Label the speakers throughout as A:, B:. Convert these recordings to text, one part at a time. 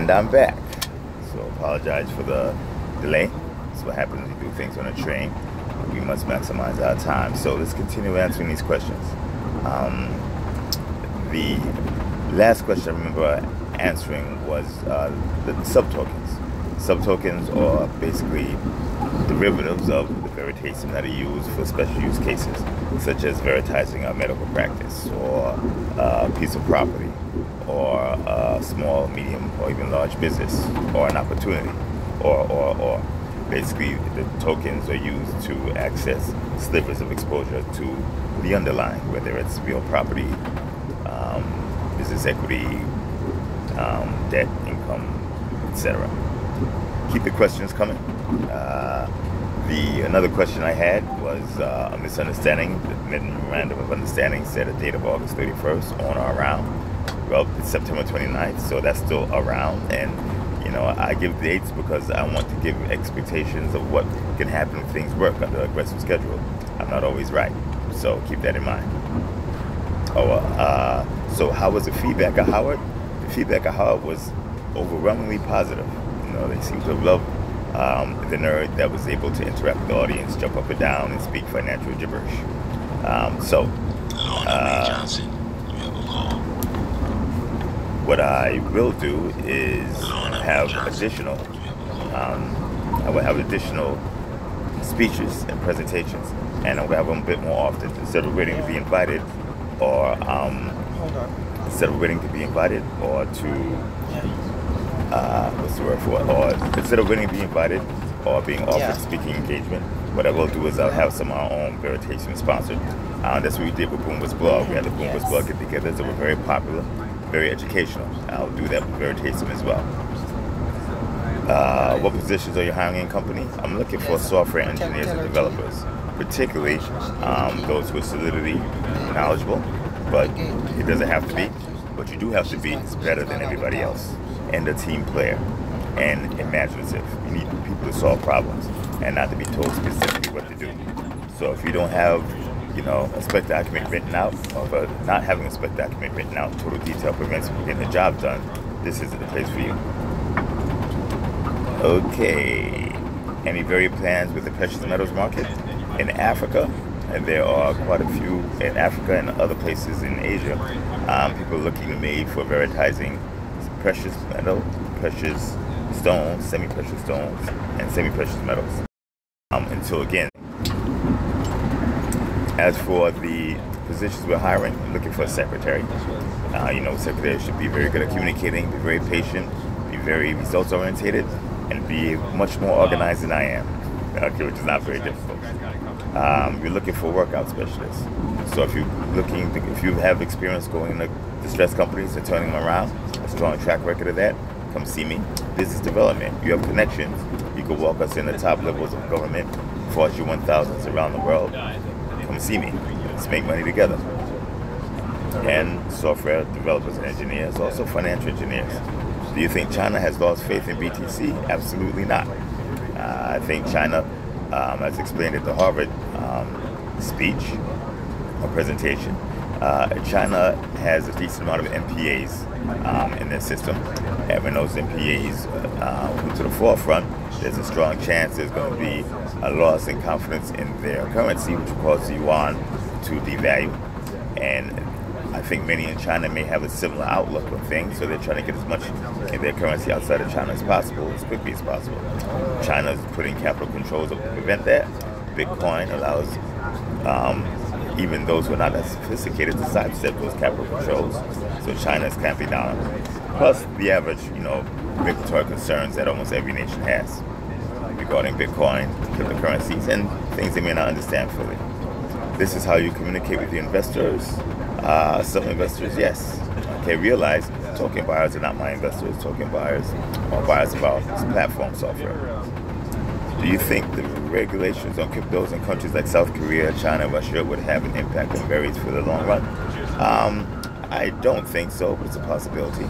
A: And I'm back. So apologize for the delay. That's what happens when you do things on a train. We must maximize our time. So let's continue answering these questions. The last question I remember answering was the sub-tokens. Sub-tokens are basically derivatives of the Veritaseum that are used for special use cases, such as veritising a medical practice, or a piece of property, or a small, medium, or even large business, or an opportunity, or. Basically, the tokens are used to access slivers of exposure to the underlying, whether it's real property, business equity, debt, income, etc. Keep the questions coming. Another question I had was a misunderstanding. The memorandum of understanding said a date of August 31st on or around. Well, it's September 29th, so that's still around. And I give dates because I want to give expectations of what can happen if things work under an aggressive schedule. I'm not always right, so keep that in mind. So how was the feedback at Howard? The feedback at Howard was overwhelmingly positive. They seem to have loved the nerd that was able to interact with the audience, jump up and down, and speak financial gibberish. What I will do is have additional, I will have additional speeches and presentations, and I will have them a bit more often instead of waiting to be invited, or instead of waiting to be invited, or to or instead of waiting to be invited or being offered speaking engagement. What I will do is I'll have some of our own Veritaseum sponsored. That's what we did with Boomers Blog. We had the Boomers Blog get together, so we're very popular, very educational. I'll do that with Veritaseum as well. What positions are you hiring in company? I'm looking for software engineers and developers, particularly those who are Solidity knowledgeable, but it doesn't have to be. What you do have to be is better than everybody else, and a team player, and imaginative. You need people to solve problems and not to be told specifically what to do. So if you don't have a spec document written out, or not having a spec document written out, total detail prevents you from getting the job done, this isn't the place for you. Okay, any varied plans with the precious metals market? In Africa, and there are quite a few in Africa and other places in Asia, people are looking made for veritizing precious metal, precious stones, semi-precious stones, and semi-precious metals. Until again, as for the positions we're hiring, I'm looking for a secretary. Secretary should be very good at communicating, be very patient, be very results oriented, and be much more organized than I am. Okay, which is not very difficult. We're looking for workout specialists. So if you have experience going into distressed companies and turning them around, a strong track record of that, come see me. Business development, you have connections. You can walk us in the top levels of government, Fortune 1000s around the world. Come see me. Let's make money together. And software developers and engineers, also financial engineers. Do you think China has lost faith in BTC? Absolutely not. I think China, as explained at the Harvard speech or presentation, China has a decent amount of MPAs in their system. And when those MPAs come to the forefront, there's a strong chance there's going to be a loss in confidence in their currency, which will cause the yuan to devalue. And I think many in China may have a similar outlook on things, so they're trying to get as much in their currency outside of China as possible, as quickly as possible. China is putting capital controls to prevent that. Bitcoin allows even those who are not as sophisticated to sidestep those capital controls. So China is clamping down. Plus the average, regulatory concerns that almost every nation has regarding Bitcoin, cryptocurrencies, and things they may not understand fully. This is how you communicate with your investors. Some investors, yes. Okay, realize token buyers are not my investors. Token buyers are buyers of our platform software. Do you think the regulations on cryptos in countries like South Korea, China, Russia would have an impact on berries for the long run? I don't think so, but it's a possibility,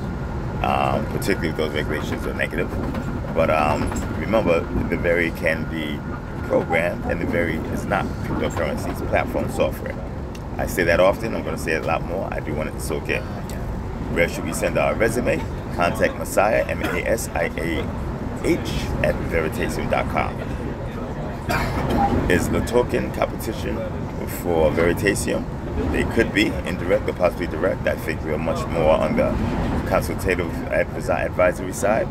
A: particularly if those regulations are negative. But remember, the berry can be programmed, and the berry is not cryptocurrency, it's platform software. I say that often, I'm going to say it a lot more. I do want it to soak in. Where should we send our resume? contact Messiah, MASIAH, at Veritaseum.com. Is the token competition for Veritaseum? They could be indirect or possibly direct. I think we're much more on the consultative advisory side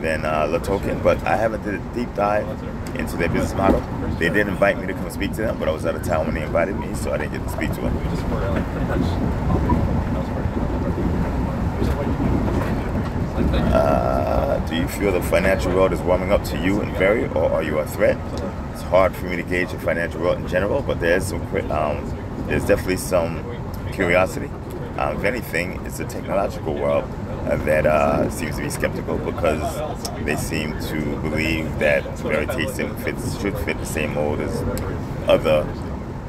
A: than the token, but I haven't did a deep dive into their business model. They did invite me to come speak to them, but I was out of town when they invited me, so I didn't get to speak to them. Do you feel the financial world is warming up to you and Veri, or are you a threat? It's hard for me to gauge the financial world in general, but there's definitely some curiosity. If anything, it's a technological world that seems to be skeptical, because they seem to believe that Veritaseum should fit the same mold as other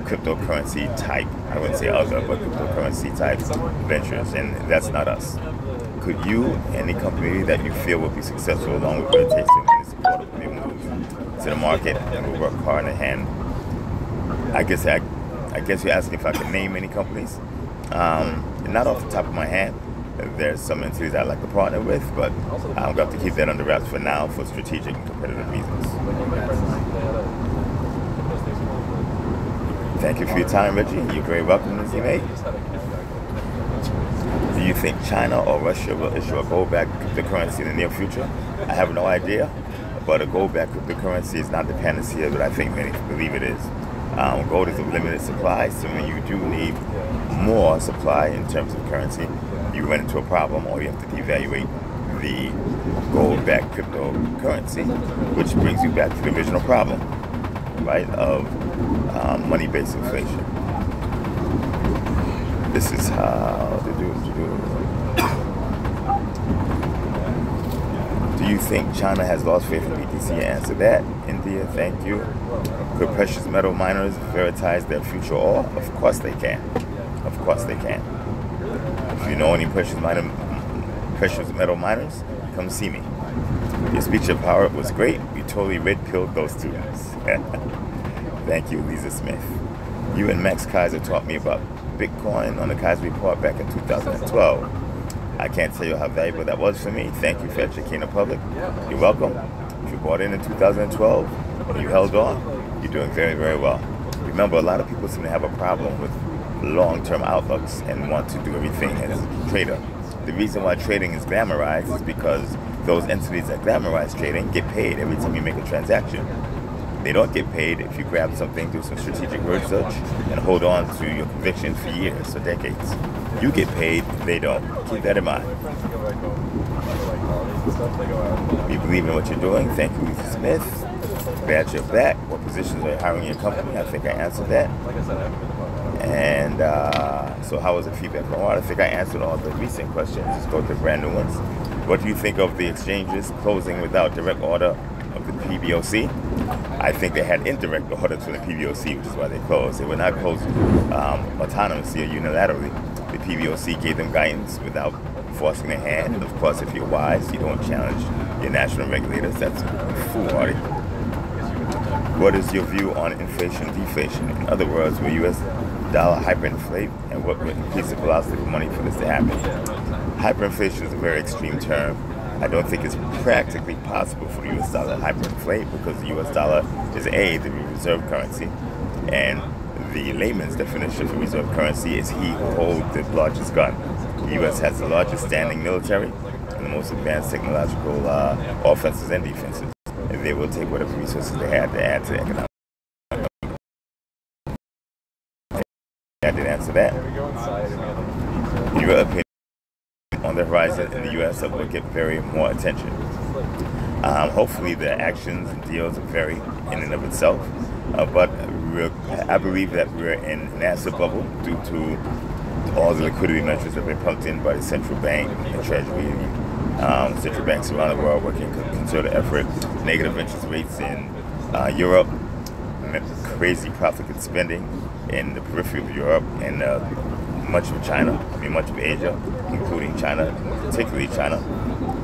A: cryptocurrency type, I wouldn't say other, but cryptocurrency type ventures, and that's not us. Could you, any company that you feel will be successful along with Veritaseum in support of their moves to the market and will work hard in hand? I guess you're asking if I can name any companies. Not off the top of my head. There's some entities I'd like to partner with, but I'm going to have to keep that under wraps for now for strategic and competitive reasons. Thank you for your time, Reggie. You're very welcome, Ms. May. Do you think China or Russia will issue a gold-backed cryptocurrency in the near future? I have no idea, but a gold-backed cryptocurrency is not the panacea that I think many believe it is. Gold is a limited supply, so when you do need more supply in terms of currency, you run into a problem, or you have to devaluate the gold-backed cryptocurrency, which brings you back to the original problem, right, of money-based inflation. This is how to do it. Do you think China has lost faith in BTC? Answer that. India, thank you. Could precious metal miners veritize their future ore? Of course they can. Of course they can. If you know any precious metal miners, come see me. Your speech of power was great. You totally red-pilled those students. Thank you, Lisa Smith. You and Max Kaiser taught me about Bitcoin on the Kaiser Report back in 2012. I can't tell you how valuable that was for me. Thank you for educating the public. You're welcome. If you bought in 2012 and you held on, you're doing very, very well. Remember, a lot of people seem to have a problem with long-term outlooks and want to do everything as a trader. The reason why trading is glamorized is because those entities that glamorize trading get paid every time you make a transaction. They don't get paid if you grab something, do some strategic word search, and hold on to your conviction for years or decades. You get paid, they don't. Keep that in mind. You believe in what you're doing. Thank you, Lisa Smith. Glad you're back. What positions are you hiring in your company? I think I answered that. And so how was the feedback from all? I think I answered all the recent questions. Let's go to the brand new ones. What do you think of the exchanges closing without direct order of the PBOC? I think they had indirect orders from the PBOC, which is why they closed. They were not closed autonomously or unilaterally. The PBOC gave them guidance without forcing their hand. And of course, if you're wise, you don't challenge your national regulators. That's foolhardy. What is your view on inflation deflation? In other words, will U.S. dollar hyperinflate, and what would increase the velocity of money for this to happen? Hyperinflation is a very extreme term. I don't think it's practically possible for the U.S. dollar to hyperinflate, because the U.S. dollar is the reserve currency, and the layman's definition for reserve currency is he who holds the largest gun. The U.S. has the largest standing military and the most advanced technological offenses and defenses, and they will take whatever resources they have to add to economic. I did answer that. Your opinion on the horizon in the U.S. that will get very more attention. Hopefully the actions and deals vary in and of itself, but I believe that we're in an asset bubble due to all the liquidity measures that have been pumped in by the central bank and treasury. Central banks around the world working concerted effort, negative interest rates in Europe, crazy profligate spending in the periphery of Europe, and much of China, much of Asia, including China, particularly China.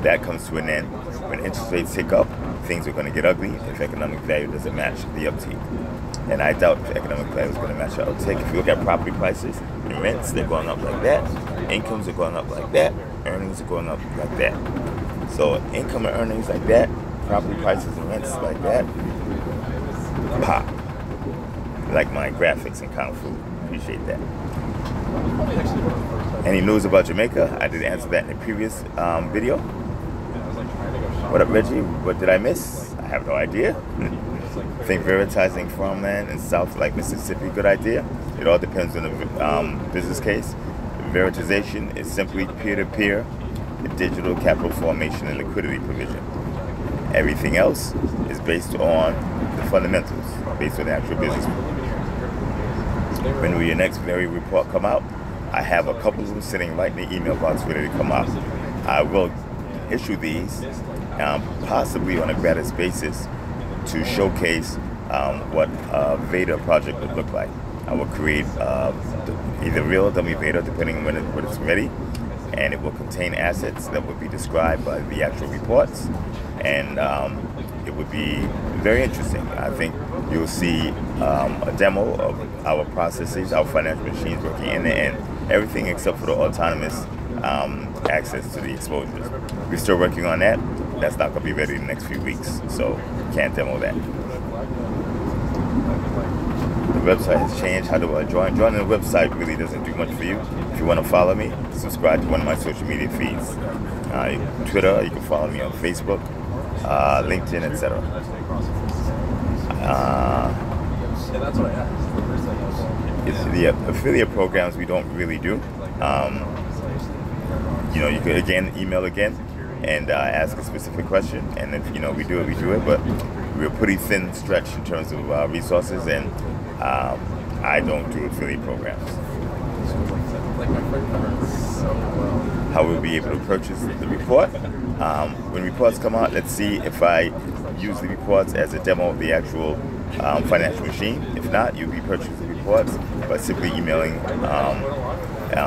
A: That comes to an end. When interest rates tick up, things are going to get ugly if economic value doesn't match the uptake. And I doubt if economic value is going to match the uptake. If you look at property prices and rents, they're going up like that. Incomes are going up like that. earnings are going up like that. So income and earnings like that, property prices and rents like that, pop. Like my graphics and Kung Fu. Appreciate that. Any news about Jamaica? I did answer that in the previous video. What up, Reggie? What did I miss? I have no idea. I think Veritaseum farmland in South like Mississippi, good idea. It all depends on the business case. Veritization is simply peer-to-peer, digital capital formation and liquidity provision. Everything else is based on the fundamentals, based on the actual business. When will your next very report come out? I have a couple of them sitting right in the email box ready to come out. I will issue these possibly on a gratis basis to showcase what a Veda project would look like. I will create either real or dummy Veda depending on when it's ready, and it will contain assets that will be described by the actual reports, and it would be very interesting. I think you'll see a demo of our processes, our financial machines working end to end, everything except for the autonomous access to the exposures. We're still working on that. That's not going to be ready in the next few weeks, so can't demo that. The website has changed. How do I join? Joining the website really doesn't do much for you. If you want to follow me, subscribe to one of my social media feeds. Twitter, you can follow me on Facebook, LinkedIn, etc. The affiliate programs we don't really do. You could again email again and ask a specific question, and if we do it, but we're pretty thin stretched in terms of resources, and I don't do affiliate programs. How we'll be able to purchase the report. When reports come out, let's see if I use the reports as a demo of the actual financial machine. If not, you'll be purchasing the reports by simply emailing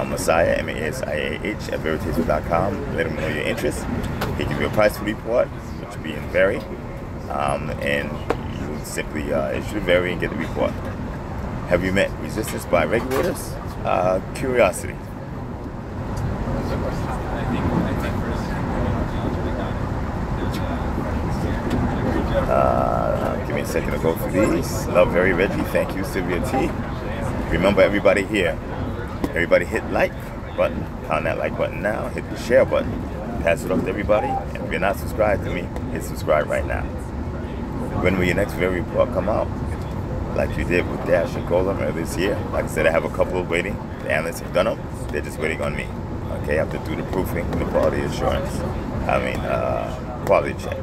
A: Messiah, M-A-S-I-A-H, at Veritaseum.com. Let him know your interest. He'll give you a price for the report, which will be in Veri, and you will simply issue the Veri and get the report. Have you met resistance by regulators? Curiosity. Give me a second to go through these. Love Very Reggie. Thank you, Sylvia T. Remember, everybody here, everybody hit like button. Pound that like button now. Hit the share button. Pass it off to everybody. And if you're not subscribed to me, hit subscribe right now. When will your next Very report come out? Like you did with Dash and Golem earlier this year. Like I said, I have a couple waiting. The analysts have done them. They're just waiting on me. Okay, I have to do the proofing, the quality assurance. Quality check.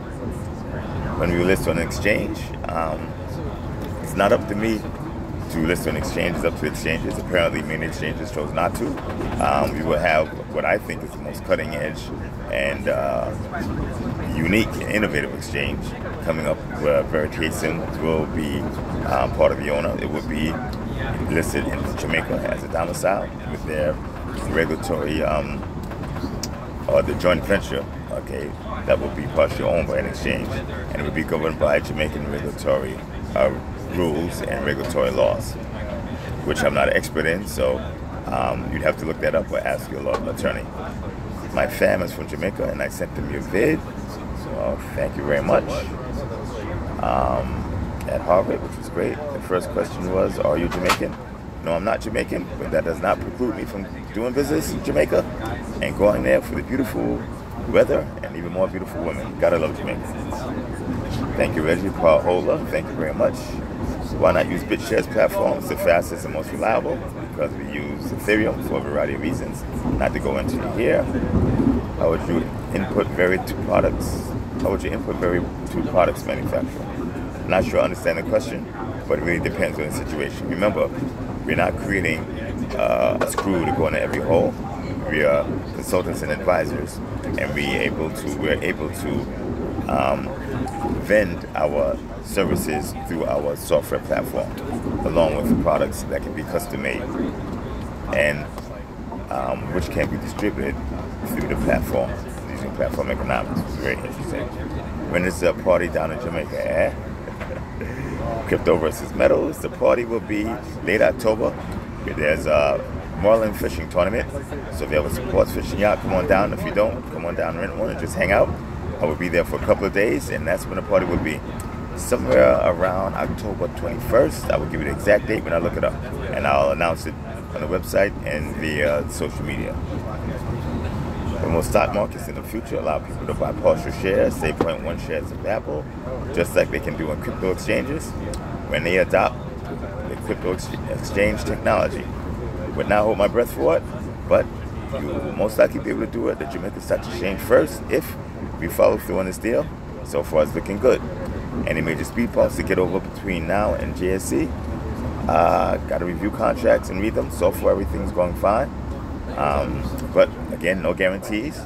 A: When we list on an exchange, it's not up to me to list on exchanges, up to exchanges. Apparently many exchanges chose not to. We will have what I think is the most cutting edge and unique and innovative exchange coming up, where Veritaseum will be part of the owner. It will be listed in Jamaica as a domicile with their regulatory or the joint venture, okay, that will be partially owned by an exchange, and it will be governed by Jamaican regulatory rules and regulatory laws, which I'm not an expert in, so you'd have to look that up or ask your law attorney. My fam is from Jamaica, and I sent them your vid, so thank you very much. At Harvard, which was great. The first question was, are you Jamaican? No, I'm not Jamaican, but that does not preclude me from doing business in Jamaica and going there for the beautiful weather and even more beautiful women. Gotta love Jamaica. Thank you, Reggie Paola. Thank you very much. Why not use BitShares platform? It's the fastest and most reliable because we use Ethereum for a variety of reasons. Not to go into here. How would you input Veri to products? How would you input Veri to products manufacturer? I'm not sure I understand the question, but it really depends on the situation. Remember, we're not creating a screw to go into every hole. We are consultants and advisors, and we're able to vend our services through our software platform, along with products that can be custom made and which can be distributed through the platform using platform economics. It's very interesting. When is the party down in Jamaica? Crypto versus metals. The party will be late October. There's marlin fishing tournament. So if you have a sports fishing yacht, come on down. If you don't, come on down and rent one and just hang out. I will be there for a couple of days, and that's when the party will be. Somewhere around October 21st. I will give you the exact date when I look it up, and I'll announce it on the website and via social media. The most stock markets in the future allow people to buy partial shares, say 0.1 shares of Apple, just like they can do on crypto exchanges when they adopt the crypto exchange technology. Would not hold my breath for it, but you will most likely be able to do it. The Jamaica Stock Exchange first if we follow through on this deal. So far it's looking good. Any major speed bumps to get over between now and JSC? Got to review contracts and read them. So far everything's going fine. But again, no guarantees.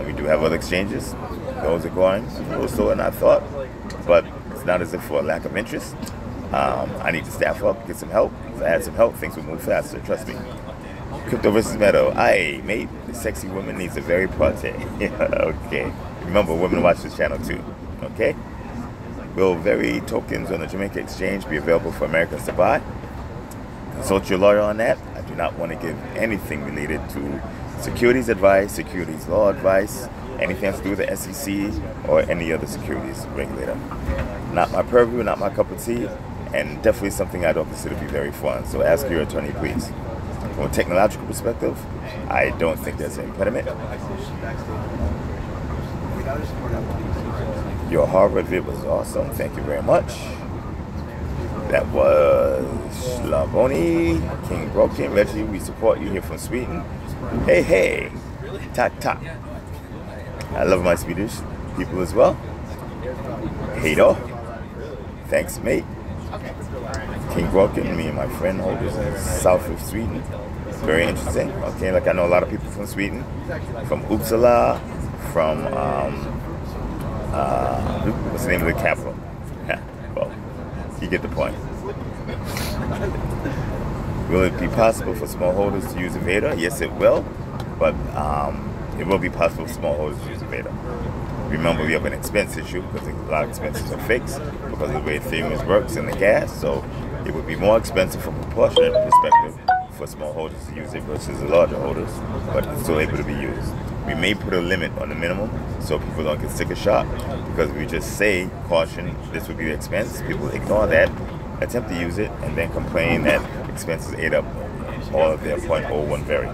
A: We do have other exchanges. Those are going a little slower than I thought, but it's not as if for a lack of interest. I need to staff up, get some help. If I had some help, things would move faster, trust me. Crypto versus Meadow. Aye, mate, the sexy woman needs a very party. Okay. Remember, women watch this channel too. Okay? Will Veri tokens on the Jamaica Exchange be available for Americans to buy? Consult your lawyer on that. I do not want to give anything related to securities advice, securities law advice, anything has to do with the SEC or any other securities regulator. Not my purview, not my cup of tea, and definitely something I don't consider to be very fun. So ask your attorney, please. From a technological perspective, I don't think there's an impediment. Your Harvard vid was awesome. Thank you very much. That was Slavoni, King Broken, Reggie. We support you here from Sweden. Hey, hey. Tak, tak. I love my Swedish people as well. Hey, though. Thanks, mate. King Broken, me and my friend holders in south of Sweden. Very interesting. Okay, like I know a lot of people from Sweden, from Uppsala, from what's the name of the capital? Well, you get the point. Will it be possible for smallholders to use Aveda? Yes, it will, but it will be possible for smallholders to use Aveda. Remember, we have an expense issue because a lot of expenses are fixed because of the way Ethereum works and the gas, so it would be more expensive from a proportionate perspective for small holders to use it versus the larger holders, but it's still able to be used. We may put a limit on the minimum so people don't get sticker shock, because if we just say, caution, this would be the expense, people ignore that, attempt to use it, and then complain that expenses ate up all of their 0.01 Veri.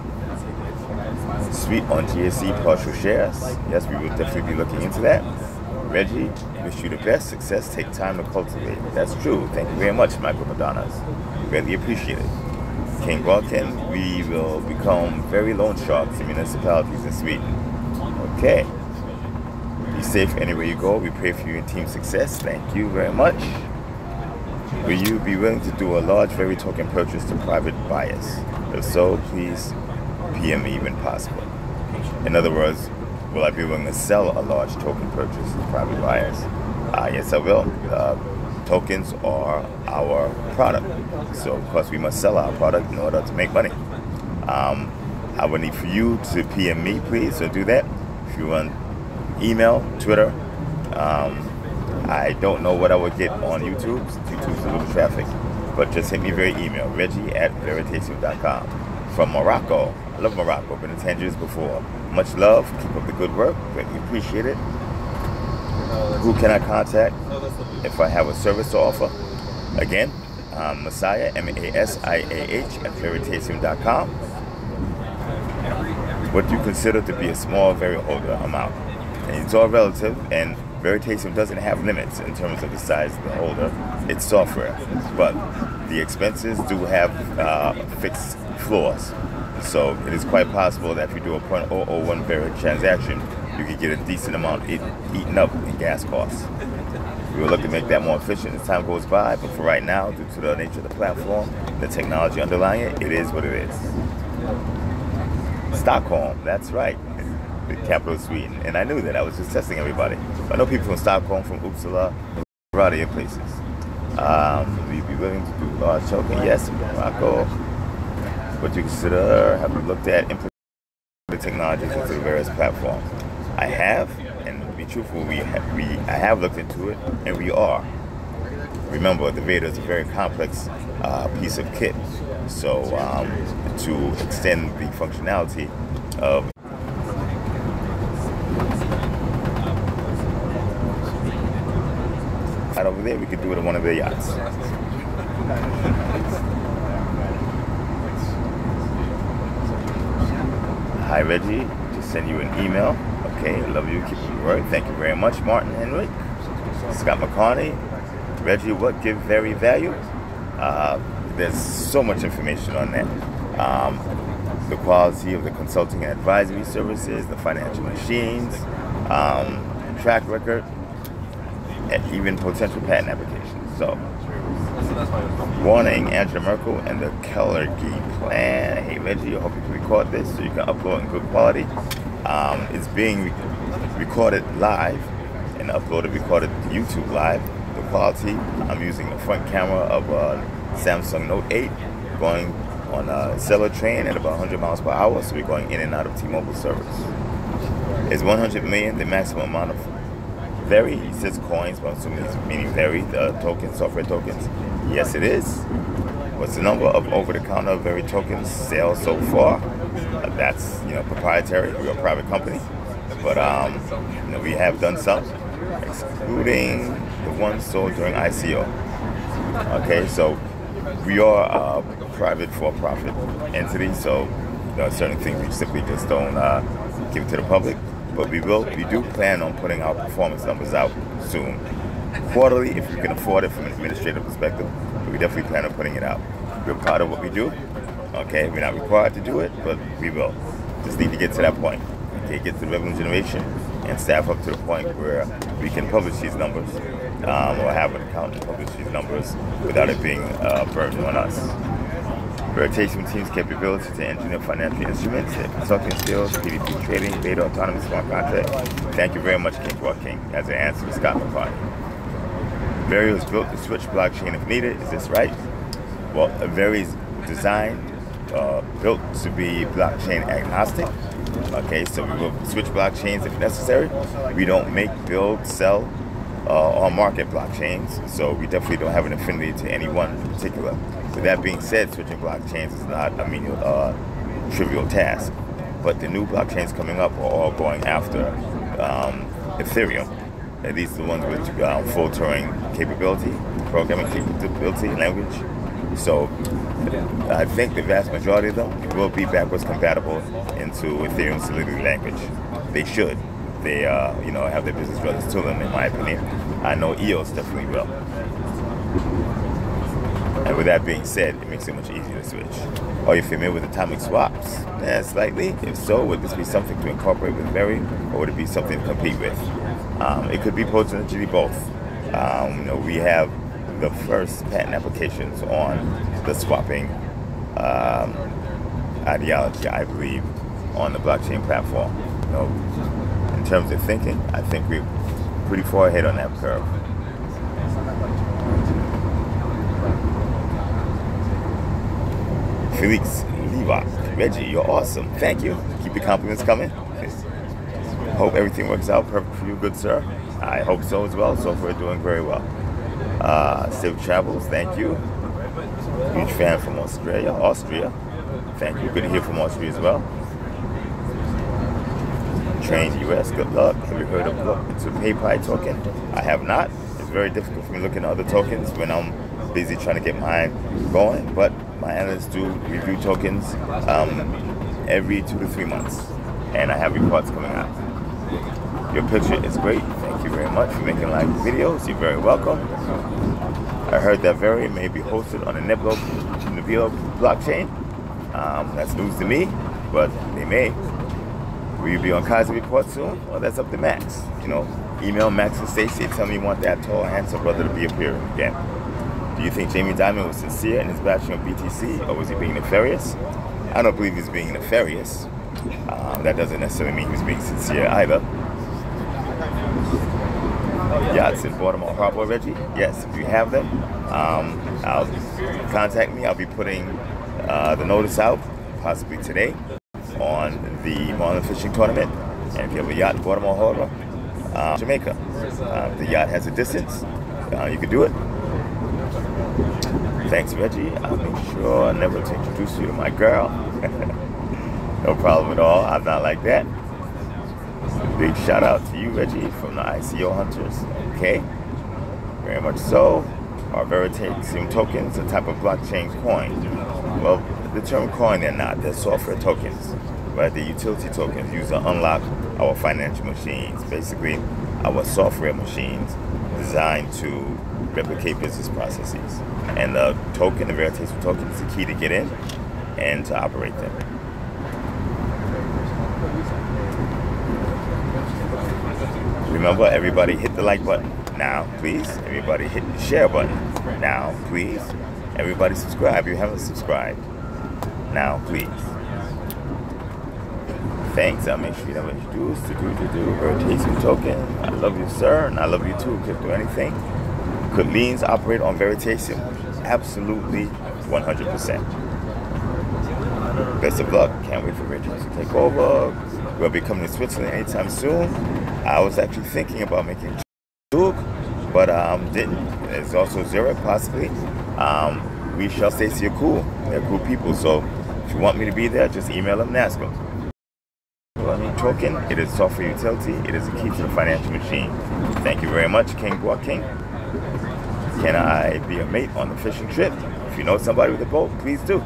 A: Sweet on GSC partial shares. Yes, we will definitely be looking into that. Reggie, wish you the best success. Take time to cultivate. That's true. Thank you very much, Michael Madonnas. Really appreciate it. King Vulcan, we will become very loan sharks in municipalities in Sweden. Okay. Be safe anywhere you go. We pray for you and team success. Thank you very much. Will you be willing to do a large Veri token purchase to private buyers? If so, please PM me when possible. In other words, will I be willing to sell a large token purchase to private buyers? Yes, I will. Tokens are our product, so of course we must sell our product in order to make money. I would need for you to PM me, please, so do that. If you want email, Twitter, I don't know what I would get on YouTube. YouTube's a little traffic, but just hit me via email, Reggie@Veritaseum.com. From Morocco. I love Morocco. Been to Tangiers before. Much love. Keep up the good work. Greatly appreciate it. Who can I contact if I have a service to offer? Again, Messiah, M-A-S-I-A-H @Veritaseum.com. What do you consider to be a small Veri holder amount? And it's all relative, and Veritaseum doesn't have limits in terms of the size of the holder. It's software, but the expenses do have fixed floors. So it is quite possible that if you do a 0.001 Veri transaction, you can get a decent amount eaten up in gas costs. We will look to make that more efficient as time goes by, but for right now, due to the nature of the platform, the technology underlying it, it is what it is. Stockholm, that's right, the capital of Sweden. And I knew that. I was just testing everybody. I know people from Stockholm, from Uppsala, a variety of places. Will you be willing to do large token? Yes, Morocco. What do you consider? Have you looked at implementing the technologies into the various platforms? I have, and to be truthful, I have looked into it, and we are. remember, the Vader is a very complex piece of kit. So to extend the functionality of right over there, we could do it on one of their yachts. Hi Reggie, just send you an email. Okay, love you, keep your word. Thank you very much, Martin Henry, Scott McCarney, Reggie. What give very value? There's so much information on that. The quality of the consulting and advisory services, the financial machines, track record, and even potential patent applications. So, warning, Angela Merkel and the Kellergy plan. Hey Reggie, I hope you can record this so you can upload in good quality. It's being recorded live and recorded to YouTube live. The quality, I'm using the front camera of a Samsung Note 8 going on a cellular train at about 100 miles per hour, so we're going in and out of T-Mobile service. Is 100 million the maximum amount of Veri? He says coins, but I'm assuming it's meaning Veri, the tokens, software tokens. Yes, it is. What's the number of over-the-counter Veri tokens sales so far? That's proprietary. We're a private company, but we have done some, excluding the ones sold during ICO. Okay, so we are a private for-profit entity, so there are certain things we simply just don't give to the public. But we do plan on putting our performance numbers out soon, quarterly if we can afford it from an administrative perspective. But we definitely plan on putting it out. We're proud of what we do. Okay, we're not required to do it, but we will. Just need to get to that point. Okay, get to the revenue generation and staff up to the point where we can publish these numbers, or have an accountant publish these numbers without it being a burden on us. Veritaseum team's capability to engineer financial instruments, consulting skills, PDP trading, data autonomy, smart contract. Thank you very much, King Rock King, as an answer to Scott McCartney. Veri was built to switch blockchain if needed. Is this right? Well, Veri is designed, built to be blockchain agnostic. Okay, so we will switch blockchains if necessary. We don't make, build, sell, or market blockchains, so we definitely don't have an affinity to any one in particular. With that being said, switching blockchains is not a trivial task. But the new blockchains coming up are all going after Ethereum. And these are the ones with full Turing capability, programming capability, language. So I think the vast majority of them will be backwards compatible into Ethereum Solidity language. They should. They have their business brothers to them, in my opinion. I know EOS definitely will. And with that being said, it makes it much easier to switch. Are you familiar with atomic swaps? Yeah, slightly. If so, would this be something to incorporate with Veri, or would it be something to compete with? It could be potentially both. We have the first patent applications on the swapping ideology, I believe, on the blockchain platform. In terms of thinking, I think we're pretty far ahead on that curve. Felix, Levi, Reggie, you're awesome. Thank you. Keep the compliments coming. Hope everything works out perfect for you, good sir. I hope so as well. So far, doing very well. Safe travels. Thank you. Huge fan from Austria. Thank you. Good to hear from Austria as well. Train US. Good luck. Have you heard of the PayPal token? I have not. It's very difficult for me looking at other tokens when I'm busy trying to get mine going. But my analysts do review tokens every 2 to 3 months, and I have reports coming out. Your picture is great. Thank you very much for making live videos. You're very welcome. I heard that Veri may be hosted on the Nebula blockchain. That's news to me, but they may. Will you be on Kaiser Report soon? Well, that's up to Max. Email Max and Stacy. Tell me you want that tall, handsome brother to be appearing again. Do you think Jamie Dimon was sincere in his bashing of BTC, or was he being nefarious? I don't believe he's being nefarious. That doesn't necessarily mean he's being sincere either. Yachts in Baltimore Harbor, Reggie? Yes, if you have them, I'll contact me. I'll be putting the notice out, possibly today, on the Marlin Fishing Tournament. And if you have a yacht in Baltimore Harbor, Jamaica, the yacht has a distance. You can do it. Thanks, Reggie. I'll make sure never to introduce you to my girl. No problem at all. I'm not like that. Big shout out to you, Reggie, from the ICO Hunters. Okay, very much so. Our Veritaseum tokens, a type of blockchain coin. Well, the term coin, they're not. They're software tokens, right? The utility tokens used to unlock our financial machines. Basically, our software machines designed to replicate business processes. And the token, the Veritaseum token, is the key to get in and to operate them. Remember, everybody hit the like button now, please. Everybody hit the share button now, please. Everybody subscribe if you haven't subscribed. Now, please. Thanks. I'll make sure you never introduced to Veritaseum token. I love you, sir, and I love you too. Could do anything. Could liens operate on Veritaseum? Absolutely, 100%. Best of luck. Can't wait for Reggie to take over. We'll be coming to Switzerland anytime soon. I was actually thinking about making Zug, but didn't. There's also Zurich, possibly. We shall stay. See, you're cool. They're cool people. So if you want me to be there, just email them and ask them. Token, it is software utility. It is a key to the financial machine. Thank you very much, King Guak King. Can I be a mate on the fishing trip? If you know somebody with a boat, please do.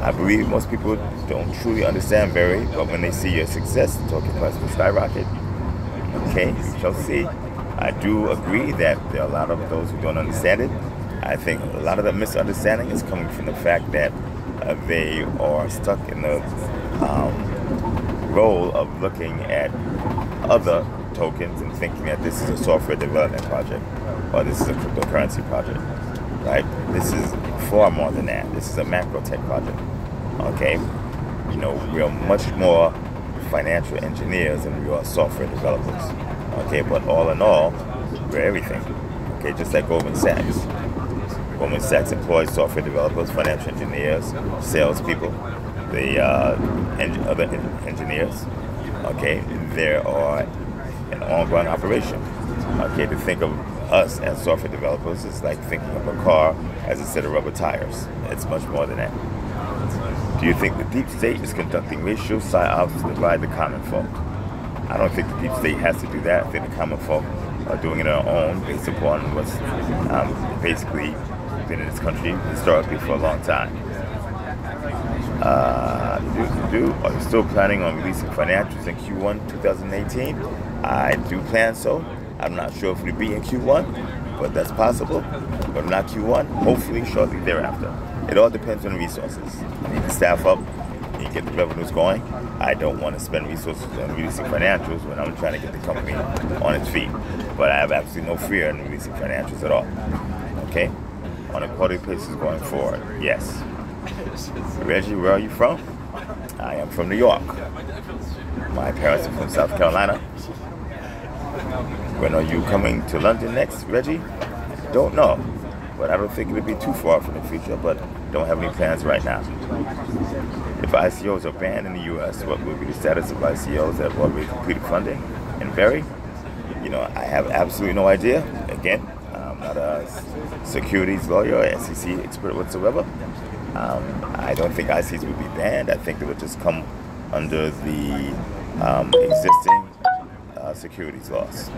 A: I believe most people don't truly understand Berry, but when they see your success, the token price will skyrocket. Okay, we shall see. I do agree that there are a lot of those who don't understand it. I think a lot of the misunderstanding is coming from the fact that they are stuck in the role of looking at other tokens and thinking that this is a software development project or this is a cryptocurrency project, right? This is far more than that. This is a macro tech project, okay? You know, we are much more financial engineers than we are software developers, okay? But all in all, we're everything, okay? Just like Goldman Sachs. Goldman Sachs employs software developers, financial engineers, salespeople, the other engineers, okay? There are an ongoing operation, okay? To think of us as software developers is like thinking of a car as a set of rubber tires. It's much more than that. Do you think the deep state is conducting racial psyops to divide the common folk? I don't think the deep state has to do that. I think the common folk are doing it on their own based upon what's basically been in this country historically for a long time. Are you still planning on releasing financials in Q1 2018? I do plan so. I'm not sure if it'll be in Q1, but that's possible. But not Q1, hopefully shortly thereafter. It all depends on the resources. I need to staff up and get the revenues going. I don't want to spend resources on releasing financials when I'm trying to get the company on its feet. But I have absolutely no fear in releasing financials at all. Okay? On a quarterly basis going forward, yes. Reggie, where are you from? I am from New York. My parents are from South Carolina. When are you coming to London next, Reggie? Don't know, but I don't think it'll be too far from the future, but don't have any plans right now. If ICOs are banned in the US, what will be the status of ICOs that have already completed funding? And Very, you know, I have absolutely no idea. Again, I'm not a securities lawyer or SEC expert whatsoever. I don't think ICs would be banned. I think they would just come under the existing securities laws.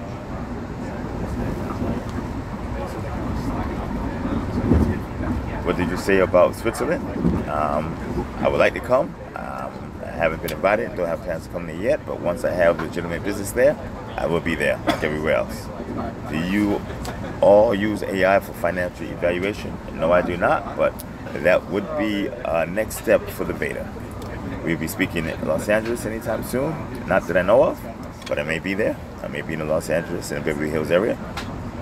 A: What did you say about Switzerland? I would like to come. I haven't been invited, don't have plans to come there yet, but once I have legitimate business there, I will be there like everywhere else. Do you all use AI for financial evaluation? No, I do not, but that would be a next step for the beta. We'll be speaking in Los Angeles anytime soon, not that I know of, but I may be there. I may be in the Los Angeles and Beverly Hills area.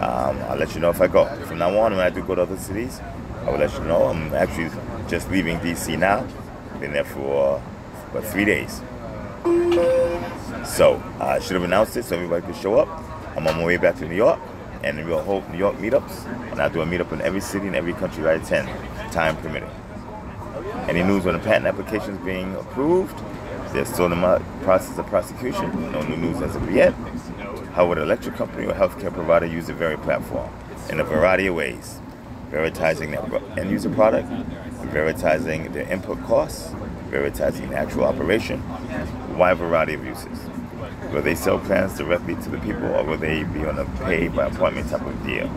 A: I'll let you know if I go. From now on, when I do go to other cities, I will let you know. I'm actually just leaving DC now. Been there for about 3 days. So I should have announced it so everybody could show up. I'm on my way back to New York, and we'll hold New York meetups, and I'll do a meetup in every city and every country I attend, time permitting. Any news on the patent applications being approved? They're still in the process of prosecution. No new news as of yet. How would an electric company or healthcare provider use the Very platform? In a variety of ways. Veritizing their end user product, veritizing their input costs, veritizing the actual operation, a wide variety of uses. Will they sell plans directly to the people, or will they be on a pay by appointment type of deal?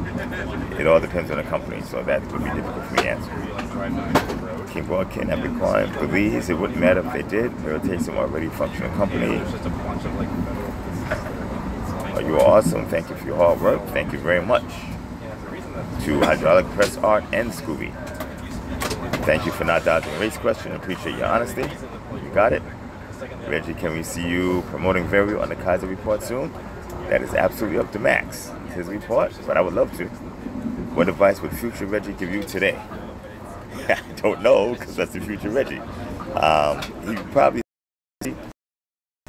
A: It all depends on the company, so that would be difficult for me to answer. King Broadkin at Bitcoin believes it wouldn't matter if they did. Veritaseum already functional company. You are awesome. Thank you for your hard work. Thank you very much. To Hydraulic Press Art and Scooby. Thank you for not dodging a race question. Appreciate your honesty. You got it. Reggie, can we see you promoting Verio on the Kaiser report soon? That is absolutely up to Max. His report, but I would love to. What advice would future Reggie give you today? I don't know, because that's the future Reggie. He probably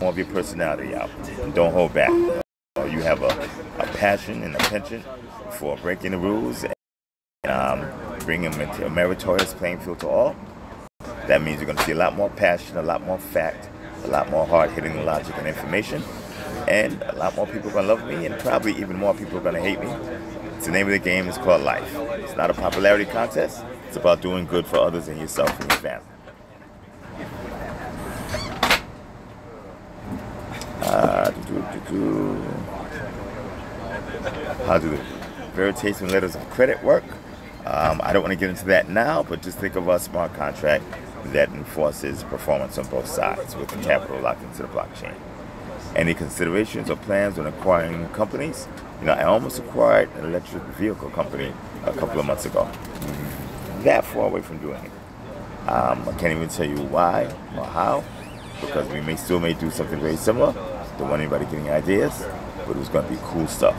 A: more of your personality out. Don't hold back. You have a passion and a penchant for breaking the rules and bringing them into a meritorious playing field to all. That means you're going to see a lot more passion, a lot more fact, a lot more hard-hitting logic and information, and a lot more people are going to love me, and probably even more people are going to hate me. It's the name of the game. It's called life. It's not a popularity contest. It's about doing good for others and yourself and your family. How do the Veritaseum letters of credit work? I don't want to get into that now, but just think of a smart contract that enforces performance on both sides with the capital locked into the blockchain. Any considerations or plans when acquiring companies? I almost acquired an electric vehicle company a couple of months ago. That far away from doing it. I can't even tell you why or how, because we still may do something very similar. Don't want anybody getting ideas, but it was going to be cool stuff.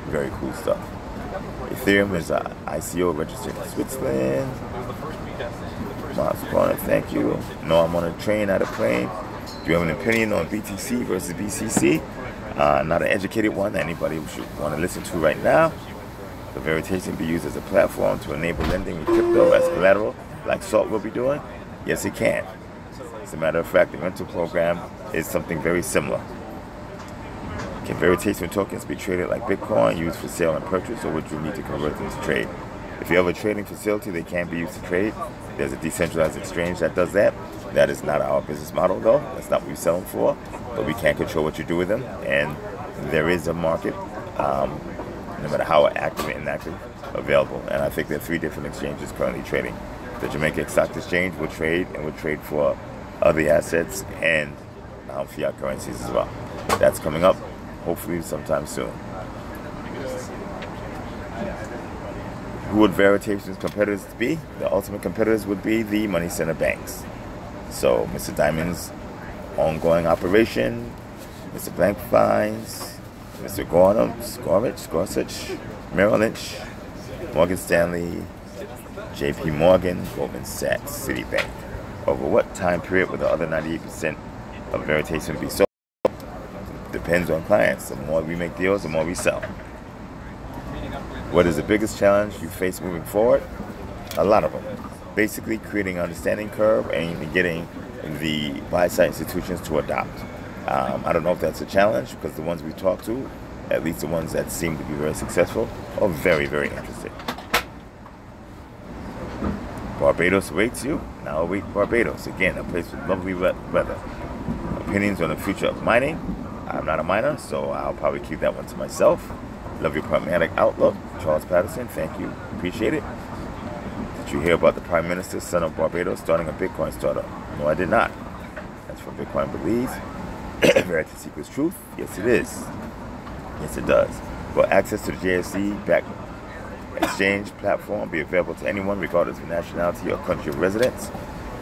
A: Very cool stuff. Ethereum is an ICO registered in Switzerland. Thank you. No, I'm on a train, not a plane. Do you have an opinion on BTC versus BCC? Not an educated one that anybody should want to listen to right now. The Veritaseum be used as a platform to enable lending with crypto as collateral, like Salt will be doing? Yes, it can. As a matter of fact, the rental program is something very similar. Can Veritaseum tokens be traded like Bitcoin, used for sale and purchase, or would you need to convert them to trade? If you have a trading facility, they can be used to trade. There's a decentralized exchange that does that. That is not our business model, though. That's not what we sell them for. But we can't control what you do with them. And there is a market, no matter how active and inactive, available. And I think there are 3 different exchanges currently trading. The Jamaica Stock Exchange will trade for other assets and fiat currencies as well. That's coming up, hopefully sometime soon. Who would Veritaseum's competitors be? The ultimate competitors would be the money center banks. So Mr. Diamond's ongoing operation, Mr. Blankfines, Mr. Gorsuch, Merrill Lynch, Morgan Stanley, JP Morgan, Goldman Sachs, Citibank. Over what time period would the other 98% of Veritaseum be sold? Depends on clients. The more we make deals, the more we sell. What is the biggest challenge you face moving forward? A lot of them. Basically, creating an understanding curve and getting the buy-side institutions to adopt. I don't know if that's a challenge, because the ones we talk to, at least the ones that seem to be very successful, are very, very interested. Barbados awaits you. Now await Barbados. Again, a place with lovely weather. Opinions on the future of mining. I'm not a miner, so I'll probably keep that one to myself. Love your pragmatic outlook. Charles Patterson, thank you. Appreciate it. Did you hear about the Prime Minister, son of Barbados, starting a Bitcoin startup? No, I did not. That's from Bitcoin Believes. Veritas equals truth? Yes, it is. Yes, it does. Will access to the JSE-backed exchange platform be available to anyone, regardless of nationality or country of residence?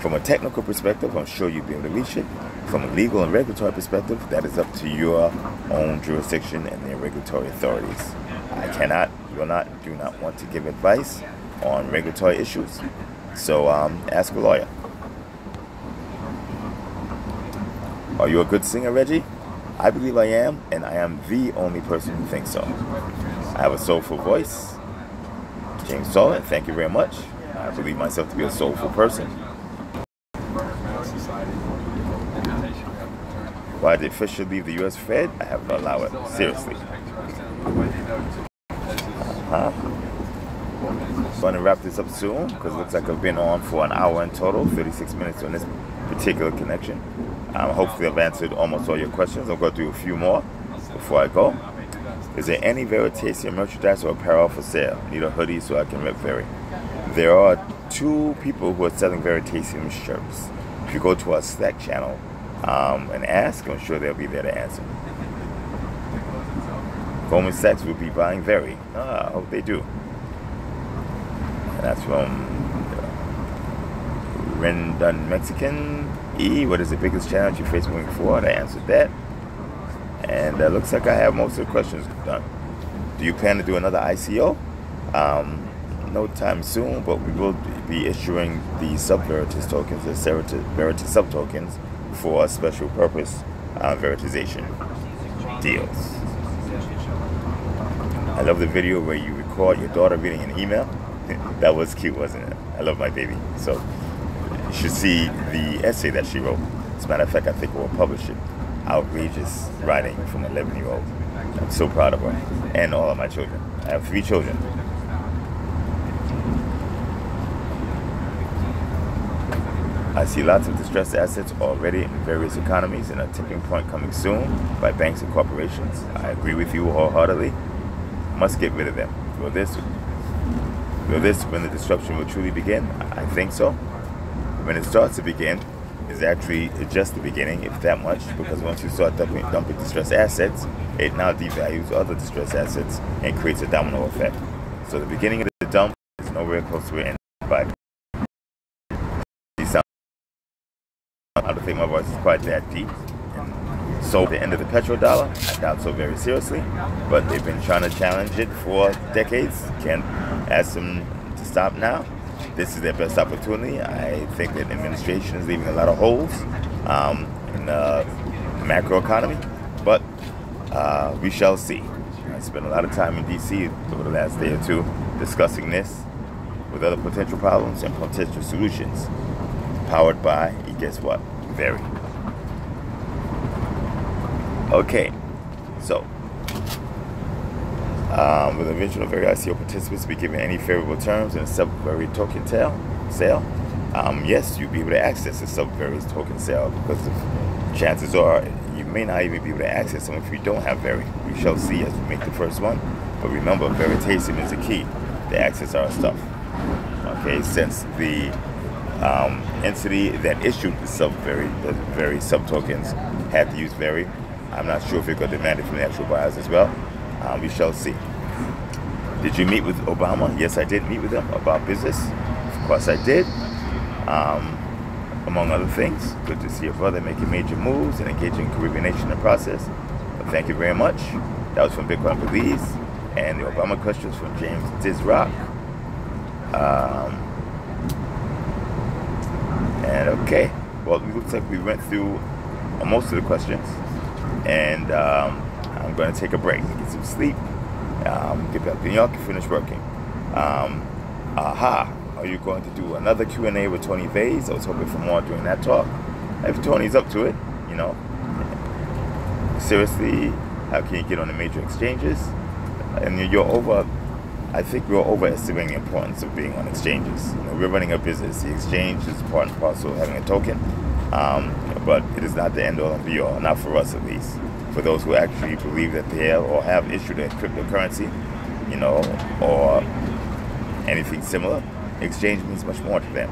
A: From a technical perspective, I'm sure you'll be able to reach it. From a legal and regulatory perspective, that is up to your own jurisdiction and their regulatory authorities. I cannot, will not, do not want to give advice on regulatory issues. So ask a lawyer. Are you a good singer, Reggie? I believe I am, and I am the only person who thinks so. I have a soulful voice. James Solon, thank you very much. I believe myself to be a soulful person. Why did Fisher leave the U.S. Fed? I have to allow it. Seriously. going to wrap this up soon because it looks like I've been on for an hour in total, 36 minutes on this particular connection. Hopefully I've answered almost all your questions. I'll go through a few more before I go. Is there any Veritaseum merchandise or apparel for sale? Need a hoodie so I can rep Veri. There are 2 people who are selling Veritaseum shirts. If you go to our Slack channel and ask, I'm sure they'll be there to answer. Goldman Sachs will be buying Veri. I hope they do. And that's from Rendon Mexican. What is the biggest challenge you face moving forward? I answered that. And it looks like I have most of the questions done. Do you plan to do another ICO? No time soon, but we will be issuing the sub-Veritas tokens, the Veritas sub-tokens, for special purpose Veritization deals. I love the video where you record your daughter reading an email. That was cute, wasn't it? I love my baby. So you should see the essay that she wrote. As a matter of fact, I think we'll publish it. Outrageous writing from an 11-year-old. I'm so proud of her and all of my children. I have 3 children. I see lots of distressed assets already in various economies and a tipping point coming soon by banks and corporations. I agree with you wholeheartedly. Must get rid of them. Will this when the disruption will truly begin? I think so. When it starts to begin, it's actually just the beginning, if that much, because once you start dumping distressed assets, it now devalues other distressed assets and creates a domino effect. So the beginning of the dump is nowhere close to an end by. I don't think my voice is quite that deep. So the end of the petrodollar, I doubt so very seriously, but they've been trying to challenge it for decades. Can't ask them to stop now. This is their best opportunity. I think that the administration is leaving a lot of holes in the macroeconomy, but we shall see. I spent a lot of time in DC over the last day or 2 discussing this with other potential problems and potential solutions, powered by, guess what? Veri. Okay, so will the original Veri ICO participants be given any favorable terms in a sub-Veri token sale? Yes, you'll be able to access a sub-Veri token sale because chances are you may not even be able to access them if you don't have Veri. We shall see as we make the first one. But remember, Veritaseum is the key to access our stuff. Okay, since the entity that issued the Veri sub-tokens had to use Veri, I'm not sure if it got demanded from the actual buyers as well. We shall see. Did you meet with Obama? Yes, I did meet with him about business. Of course I did. Among other things, good to see a brother making major moves and engaging Caribbean nation in the process. But thank you very much. That was from Bitcoin Police. And the Obama questions from James Dizrock. And okay, well, it looks like we went through most of the questions. And I'm going to take a break and get some sleep. Get back to New York and finish working. Are you going to do another Q&A with Tony Vase? I was hoping for more during that talk. If Tony's up to it, you know. Seriously, how can you get on the major exchanges? And I think we're overestimating the importance of being on exchanges. You know, we're running a business. The exchange is part and parcel of having a token. But it is not the end all and be all, not for us at least. For those who actually believe that they have or have issued a cryptocurrency, you know, or anything similar, exchange means much more to them.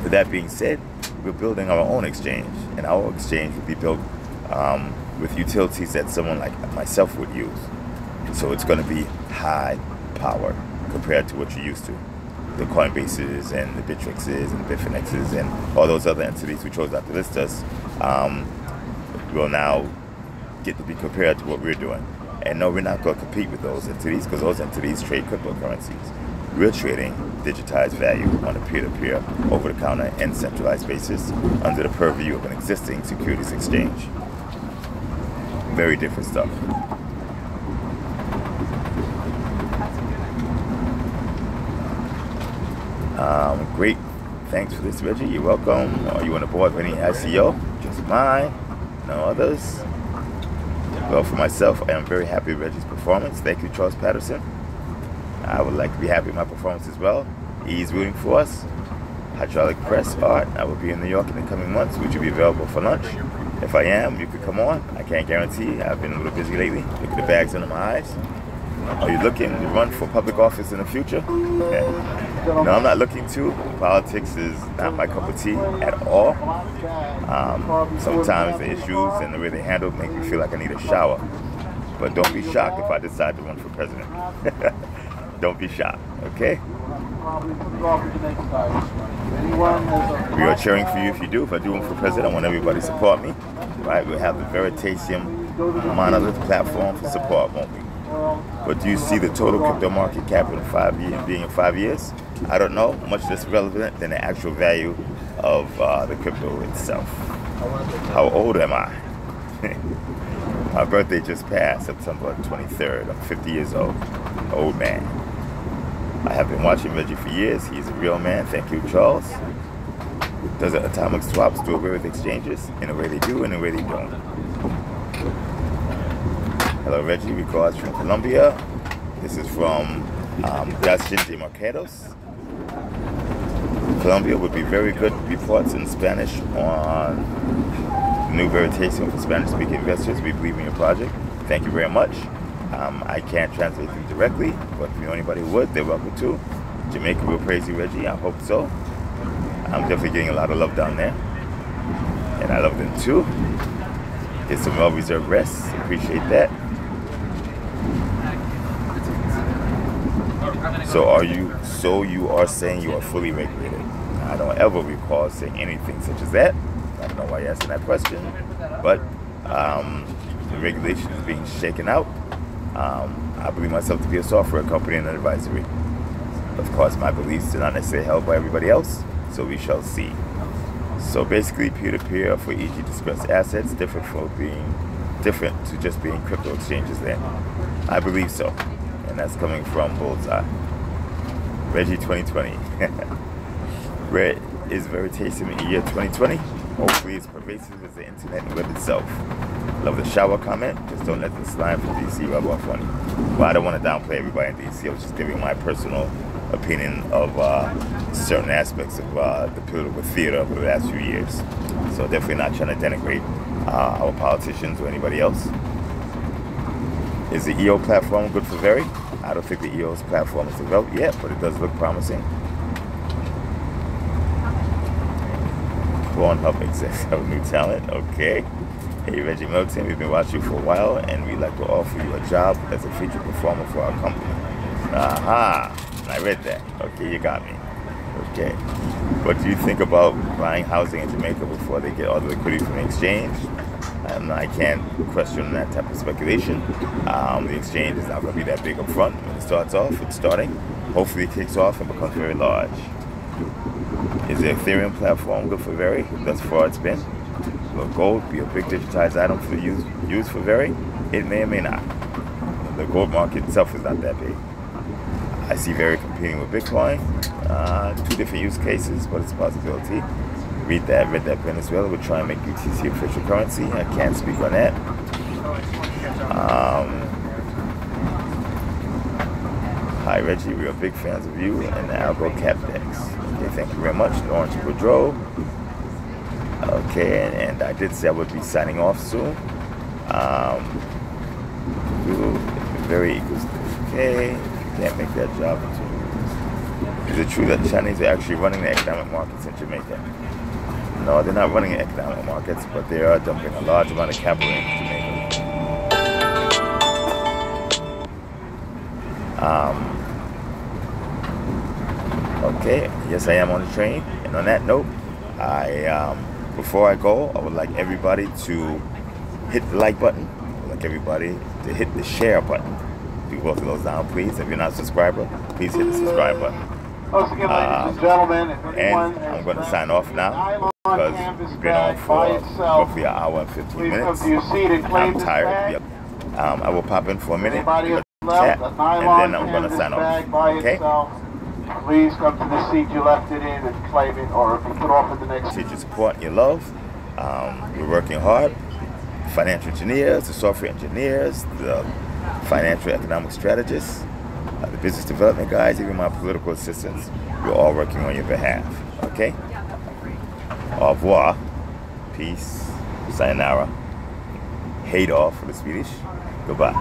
A: With that being said, we're building our own exchange, and our exchange will be built with utilities that someone like myself would use. So it's going to be high power compared to what you're used to. The Coinbases and the Bitrixes and the Bitfinexes and all those other entities who chose not to list us will now get to be compared to what we're doing. And no, we're not going to compete with those entities because those entities trade cryptocurrencies. We're trading digitized value on a peer-to-peer, over-the-counter, and centralized basis under the purview of an existing securities exchange. Very different stuff. Great. Thanks for this, Reggie. You're welcome. Are you on the board of any ICO? Just mine. No others. Well, for myself, I am very happy with Reggie's performance. Thank you, Charles Patterson. I would like to be happy with my performance as well. He's rooting for us. Hydraulic press art. I will be in New York in the coming months. Would you be available for lunch? If I am, you could come on. I can't guarantee. I've been a little busy lately. Look at the bags under my eyes. Are you looking to run for public office in the future? Yeah. No, I'm not looking to. Politics is not my cup of tea at all. Sometimes the issues and the way they handle make me feel like I need a shower. But don't be shocked if I decide to run for president. Don't be shocked, okay? We are cheering for you if you do. If I do run for president, I want everybody to support me. Right? We'll have the Veritaseum monolith platform for support, won't we? But do you see the total crypto market cap in 5 years, being in 5 years? I don't know. Much less relevant than the actual value of the crypto itself. How old am I? My birthday just passed, September 23rd. I'm 50 years old. Old man. I have been watching Reggie for years. He's a real man. Thank you, Charles. Does atomic swaps do away with exchanges? In a way they do, in a way they don't. Hello, Reggie. Regards from Colombia. This is from Dustin de Mercados. Colombia would be very good reports in Spanish on new Veritaseum for Spanish-speaking investors. We believe in your project. Thank you very much. I can't translate them directly, but if you know anybody who would, they're welcome to. Jamaica will praise you, Reggie. I hope so. I'm definitely getting a lot of love down there, and I love them too. Get some well-reserved rest. Appreciate that. So you are saying you are fully regulated? I don't ever recall saying anything such as that. I don't know why you're asking that question, but the regulation is being shaken out. I believe myself to be a software company and an advisory. Of course, my beliefs are not necessarily held by everybody else, so we shall see. So basically, peer-to-peer for e.g. distressed assets, different to just being crypto exchanges then. I believe so, and that's coming from Bullseye. Reggie 2020. Where is Veritaseum in the year 2020? Hopefully it's pervasive as the internet and web itself. Love the shower comment. Just don't let the slime from DC rub off on you. Well, I don't want to downplay everybody in DC. I was just giving my personal opinion of certain aspects of the political theater over the last few years. So definitely not trying to denigrate our politicians or anybody else. Is the EO platform good for Veri? I don't think the EO's platform is developed yet, but it does look promising. Pornhub execs have new talent. Okay. Hey, Reggie Milton, we've been watching you for a while, and we'd like to offer you a job as a featured performer for our company. Aha! I read that. Okay, you got me. Okay. What do you think about buying housing in Jamaica before they get all the liquidity from the exchange? I can't question that type of speculation. The exchange is not going to be that big up front. When it starts off, it's starting. Hopefully it kicks off and becomes very large. Is the Ethereum platform good for Veri? Thus far it's been. Will gold be a big digitized item for use for Veri? It may or may not. The gold market itself is not that big. I see Veri competing with Bitcoin. Two different use cases, but it's a possibility. Read that Venezuela would try and make UTC official currency. I can't speak on that. Hi Reggie, we are big fans of you and the Algo Cap Decks. Okay, thank you very much. Orange Boudreaux. Okay, and I did say I would be signing off soon. Very equals. Okay, can't make that job. Is it true that Chinese are actually running the economic markets in Jamaica? No, they're not running economic markets, but they are dumping a large amount of capital into Jamaica. Okay, yes, I am on the train. And on that note, before I go, I would like everybody to hit the like button. I would like everybody to hit the share button. Do both of those down, please. If you're not a subscriber, please hit the subscribe button.
B: Once again, ladies and gentlemen,
A: and I'm going to sign off now because we've been on for roughly an hour and 15 minutes. I'm tired. Yep. I will pop in for a minute, chat, and then I'm going to sign off. Okay?
B: Please come to the seat you left it in and claim it, or if you put off at the next.
A: Appreciate your support and your love. We're working hard. Financial engineers, the software engineers, the financial economic strategists, the business development guys, even my political assistants, we're all working on your behalf. Okay? Au revoir. Peace. Sayonara. Hate off for the Swedish. Goodbye.